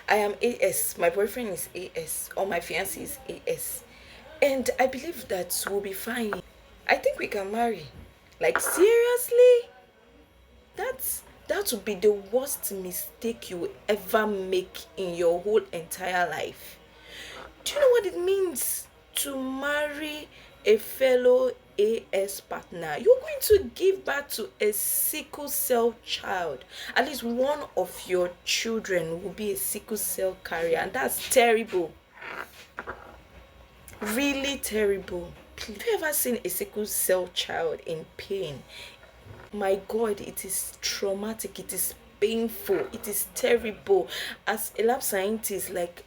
I am AS, my boyfriend is AS, or my fiancé is AS, and I believe that we'll be fine. I think we can marry. Like, seriously? That would be the worst mistake you will ever make in your whole entire life. Do you know what it means to marry a fellow AS partner? You're going to give birth to a sickle cell child. At least one of your children will be a sickle cell carrier, and that's terrible. Really terrible. Have you ever seen a sickle cell child in pain? My God, it is traumatic, it is painful, it is terrible. As a lab scientist, like,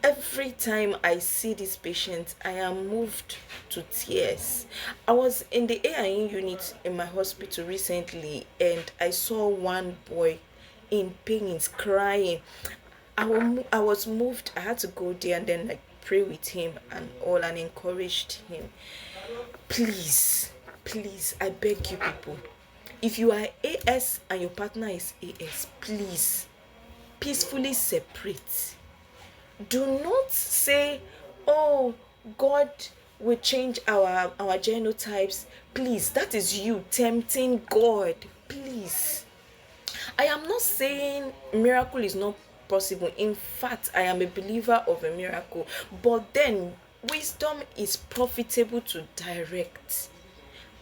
every time I see this patient, I am moved to tears. I was in the AIN unit in my hospital recently, and I saw one boy in pains, crying. I was moved. I had to go there and then, like, pray with him and all, and encouraged him. Please, please, I beg you people, if you are AS and your partner is AS, please peacefully separate. Do not say, oh, God will change our genotypes. Please, that is you tempting God. Please. I am not saying miracle is not possible. In fact, I am a believer of a miracle. But then wisdom is profitable to direct.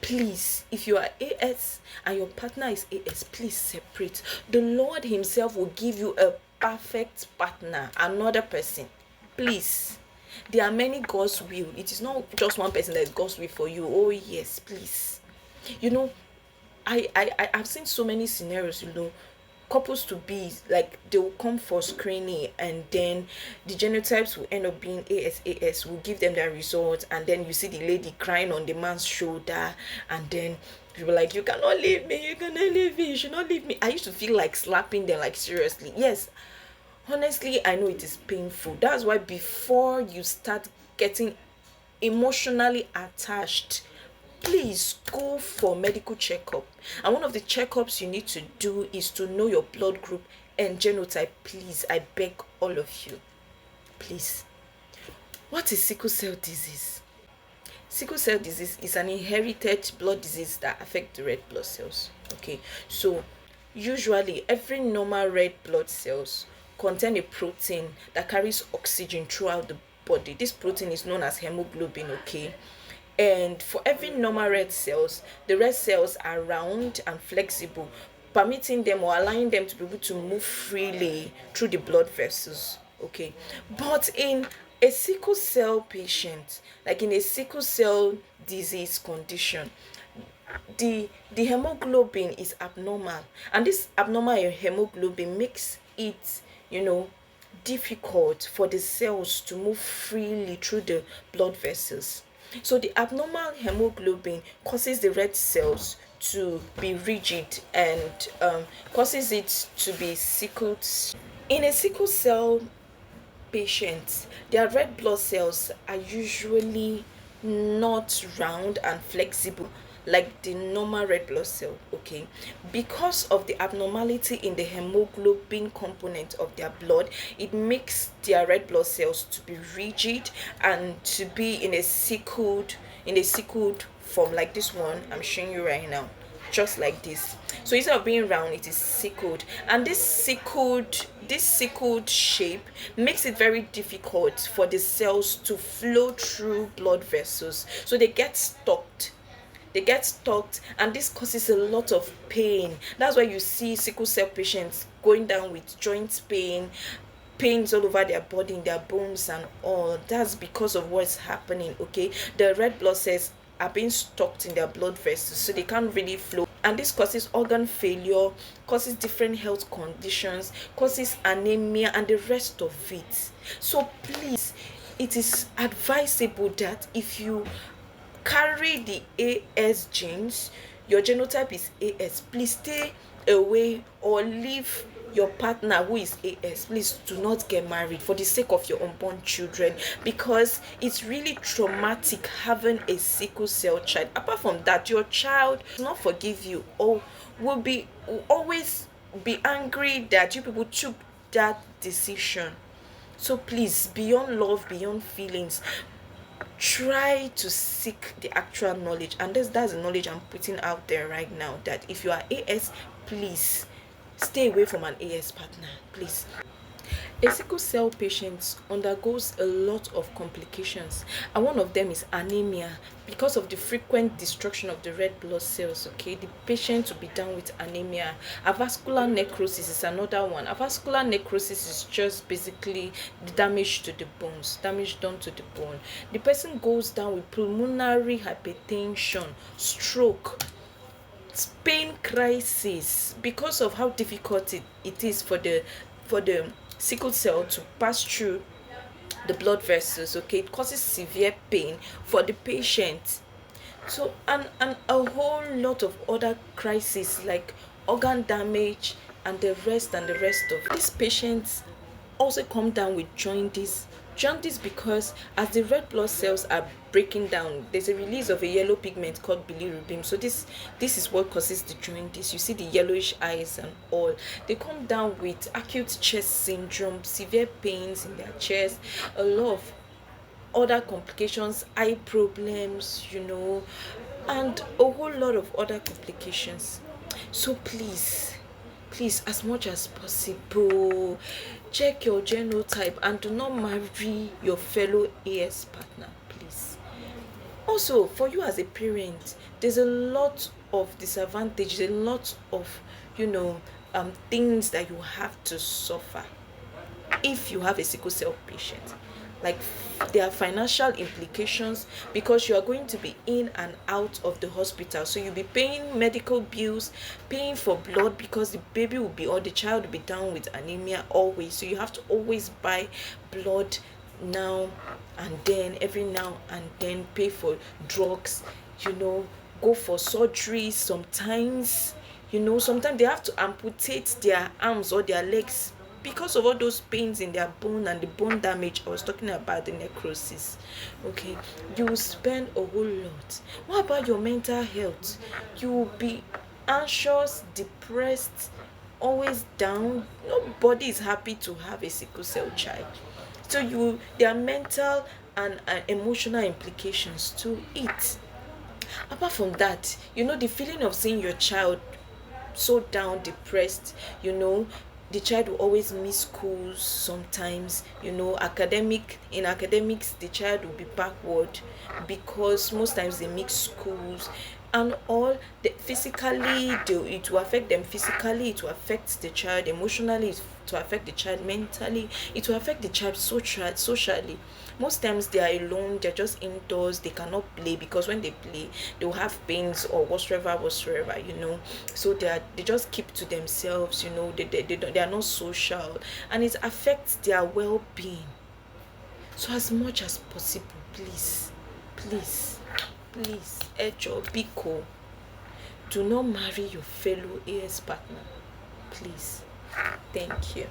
Please, if you are AS and your partner is AS, please separate. The Lord himself will give you a perfect partner, another person. Please. There are many God's will. It is not just one person that is God's will for you. Oh yes, please. You know, I've seen so many scenarios, couples to be like, they will come for screening, and then the genotypes will end up being AS. Will give them their results, and then you see the lady crying on the man's shoulder, and then people like, you cannot leave me, you cannot leave me, you should not leave me. I used to feel like slapping them, like, seriously. Yes, honestly, I know it is painful. That's why before you start getting emotionally attached, please go for medical checkup. And one of the checkups you need to do is to know your blood group and genotype. Please, I beg all of you, please. What is sickle cell disease? Sickle cell disease is an inherited blood disease that affects the red blood cells. Okay, so usually every normal red blood cells contain a protein that carries oxygen throughout the body. This protein is known as hemoglobin. Okay, and for every normal red cells, the red cells are round and flexible, permitting them or allowing them to be able to move freely through the blood vessels. Okay, but in a sickle cell patient, like in a sickle cell disease condition, the hemoglobin is abnormal, and this abnormal hemoglobin makes it, difficult for the cells to move freely through the blood vessels. So the abnormal hemoglobin causes the red cells to be rigid, and causes it to be sickled. In a sickle cell patient, their red blood cells are usually not round and flexible like the normal red blood cell. Okay, because of the abnormality in the hemoglobin component of their blood, it makes their red blood cells to be rigid and to be in a sickled form, like this one I'm showing you right now, just like this. So instead of being round, it is sickled, and this sickled shape makes it very difficult for the cells to flow through blood vessels, so they get stuck, and this causes a lot of pain. That's why you see sickle cell patients going down with joint pains all over their body, in their bones and all. That's because of what's happening. Okay, the red blood cells are being stuck in their blood vessels, so they can't really flow, and this causes organ failure, causes different health conditions, causes anemia, and the rest of it. So please, it is advisable that if you carry the AS genes, your genotype is AS, please stay away or leave your partner who is AS. Please do not get married for the sake of your unborn children, because it's really traumatic having a sickle cell child. Apart from that, your child will not forgive you, or will always be angry that you people took that decision. So please, beyond love, beyond feelings, try to seek the actual knowledge. And that's the knowledge I'm putting out there right now, that if you are AS, please stay away from an AS partner, please. A sickle cell patient undergoes a lot of complications, and one of them is anemia. Because of the frequent destruction of the red blood cells, okay, the patient will be down with anemia. Avascular necrosis is another one. Avascular necrosis is just basically the damage to the bones, damage done to the bone. The person goes down with pulmonary hypertension, stroke, pain crisis, because of how difficult it is for the sickle cell to pass through the blood vessels. Okay, it causes severe pain for the patient. So and a whole lot of other crises like organ damage and the rest of these patients also come down with jaundice because as the red blood cells are breaking down, there's a release of a yellow pigment called bilirubin. So this is what causes the jaundice. You see the yellowish eyes and all. They come down with acute chest syndrome, severe pains in their chest, a lot of other complications, eye problems, and a whole lot of other complications. So please, as much as possible, check your genotype and do not marry your fellow AS partner, please. Also, for you as a parent, there's a lot of disadvantages, a lot of things that you have to suffer if you have a sickle cell patient. Like, there are financial implications because you are going to be in and out of the hospital, so you'll be paying medical bills, paying for blood, because the baby will be, or the child will be down with anemia always, so you have to always buy blood now and then, every now and then, pay for drugs, go for surgery sometimes. Sometimes they have to amputate their arms or their legs because of all those pains in their bone and the bone damage I was talking about, the necrosis. Okay, you will spend a whole lot. What about your mental health? You will be anxious, depressed, always down. Nobody is happy to have a sickle cell child. So there are mental and emotional implications to it. Apart from that, the feeling of seeing your child so down, depressed, the child will always miss schools sometimes. In academics, the child will be backward because most times they mix schools and all. It will affect them physically, it will affect the child emotionally, it will affect the child mentally, it will affect the child socially. Most times they are alone, they're just indoors, they cannot play because when they play they'll have pains or whatsoever. So they just keep to themselves. They are not social, and it affects their well-being. So as much as possible, please, Ejo Biko, do not marry your fellow AS partner, please. Thank you.